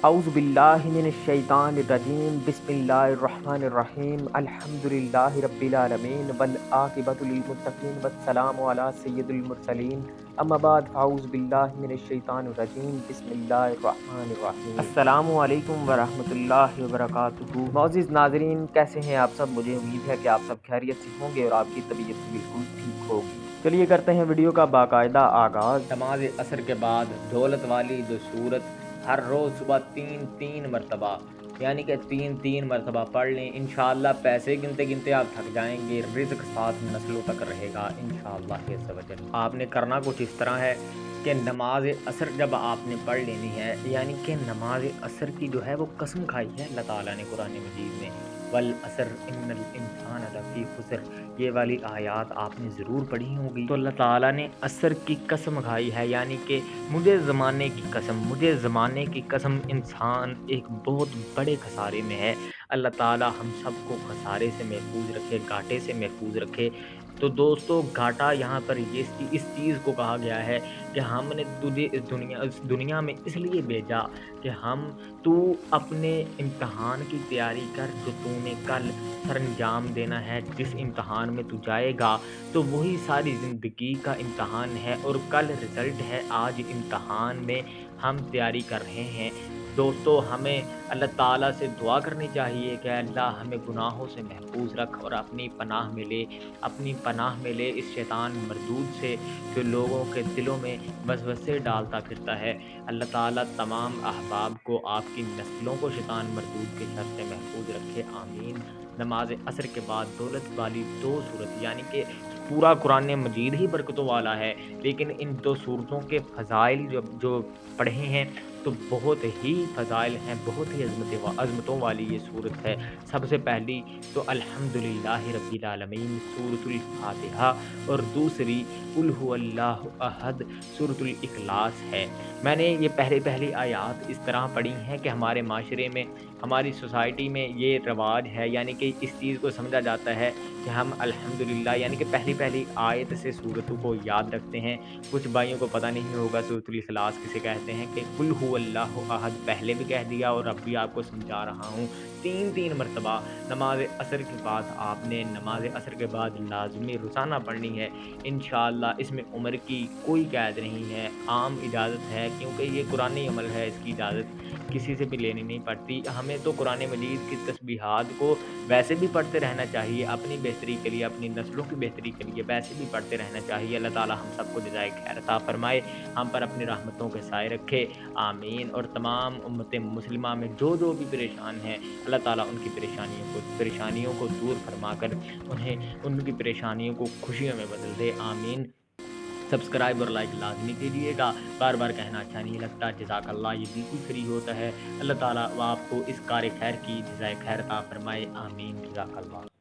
اعوذ باللہ من الشیطان الرجیم بسم اللہ الرحمن الرحیم الحمدللہ رب العالمین والعاقبۃ للمتقین والسلام علی سید المرسلین اما بعد فاعوذ باللہ من الشیطان الرجیم بسم اللہ الرحمن الرحیم السلام علیکم ورحمۃ اللہ وبرکاتہ۔ معزز ناظرین، کیسے ہیں آپ سب؟ مجھے امید ہے کہ آپ سب خیریت سے ہوں گے اور آپ کی طبیعت بھی بالکل ٹھیک ہوگی۔ چلیے کرتے ہیں ویڈیو کا باقاعدہ آغاز۔ نماز عصر کے بعد دولت والی جو سورت ہر روز صبح تین مرتبہ یعنی کہ تین مرتبہ پڑھ لیں، انشاءاللہ پیسے گنتے گنتے آپ تھک جائیں گے، رزق ساتھ نسلوں تک رہے گا انشاءاللہ عز و جل۔ آپ نے کرنا کچھ اس طرح ہے کہ نماز عصر جب آپ نے پڑھ لینی ہے، یعنی کہ نماز عصر کی جو ہے وہ قسم کھائی ہے اللہ تعالیٰ نے قرآن مجید میں، والعصر ان الانسان لفی خسر، یہ والی آیات آپ نے ضرور پڑھی ہوگی۔ تو اللہ تعالیٰ نے عصر کی قسم کھائی ہے، یعنی کہ مجھے زمانے کی قسم انسان ایک بہت بڑے خسارے میں ہے۔ اللہ تعالیٰ ہم سب کو خسارے سے محفوظ رکھے، گھاٹے سے محفوظ رکھے۔ تو دوستو، گھاٹا یہاں پر اس چیز کو کہا گیا ہے کہ ہم نے تجھے اس دنیا میں اس لیے بھیجا کہ تو اپنے امتحان کی تیاری کر جو تو نے کل سر انجام دینا ہے۔ جس امتحان میں تو جائے گا تو وہی ساری زندگی کا امتحان ہے، اور کل رزلٹ ہے، آج امتحان میں ہم تیاری کر رہے ہیں۔ دوستو، ہمیں اللہ تعالیٰ سے دعا کرنی چاہیے کہ اللہ ہمیں گناہوں سے محفوظ رکھ اور اپنی پناہ میں لے اس شیطان مردود سے جو لوگوں کے دلوں میں وسوسے ڈالتا پھرتا ہے۔ اللہ تعالیٰ تمام احباب کو، آپ کی نسلوں کو شیطان مردود کے شر سے محفوظ رکھے، آمین۔ نماز عصر کے بعد دولت والی دو صورت، یعنی کہ پورا قرآن مجید ہی برکتوں والا ہے، لیکن ان دو صورتوں کے فضائل جو پڑھے ہیں تو بہت ہی فضائل ہیں، بہت ہی عظمتوں والی یہ صورت ہے۔ سب سے پہلی تو الحمدللہ رب العالمین سورۃ الفاتحہ، اور دوسری قل ھو اللہ احد سورۃ الاخلاص ہے۔ میں نے یہ پہلی آیات اس طرح پڑھی ہیں کہ ہمارے معاشرے میں، ہماری سوسائٹی میں یہ رواج ہے، یعنی کہ اس چیز کو سمجھا جاتا ہے کہ ہم الحمدللہ یعنی کہ پہلی آیت سے صورتوں کو یاد رکھتے ہیں۔ کچھ بھائیوں کو پتہ نہیں ہوگا سورۃ الاخلاص کسے کہتے ہیں، کہ قل ھو اللہ احد پہلے بھی کہہ دیا اور اب بھی آپ کو سمجھا رہا ہوں۔ تین مرتبہ نماز عصر کے بعد آپ نے نماز عصر کے بعد لازمی روزانہ پڑھنی ہے انشاءاللہ۔ اس میں عمر کی کوئی قید نہیں ہے، عام اجازت ہے، کیونکہ یہ قرآنی عمل ہے، اس کی اجازت کسی سے بھی لینی نہیں پڑتی۔ ہمیں تو قرآن مجید کی تسبیحات کو ویسے بھی پڑھتے رہنا چاہیے، اپنی بہتری کے لیے، اپنی نسلوں کی بہتری کے لیے ویسے بھی پڑھتے رہنا چاہیے۔ اللہ تعالیٰ ہم سب کو جزائے خیر عطا فرمائے، ہم پر اپنی رحمتوں کے سائے رکھے، آمین۔ اور تمام امت مسلمہ میں جو بھی پریشان ہیں، اللہ تعالیٰ ان کی پریشانیوں کو دور فرما کر انہیں ان کی پریشانیوں کو خوشیوں میں بدل دے، آمین۔ سبسکرائب اور لائک لازمی کیجیے گا، بار بار کہنا اچھا نہیں لگتا، جزاک اللہ یہ بالکل فری ہوتا ہے۔ اللہ تعالیٰ آپ کو اس کار خیر کی جزائے خیر عطا فرمائے، آمین، جزاک اللہ۔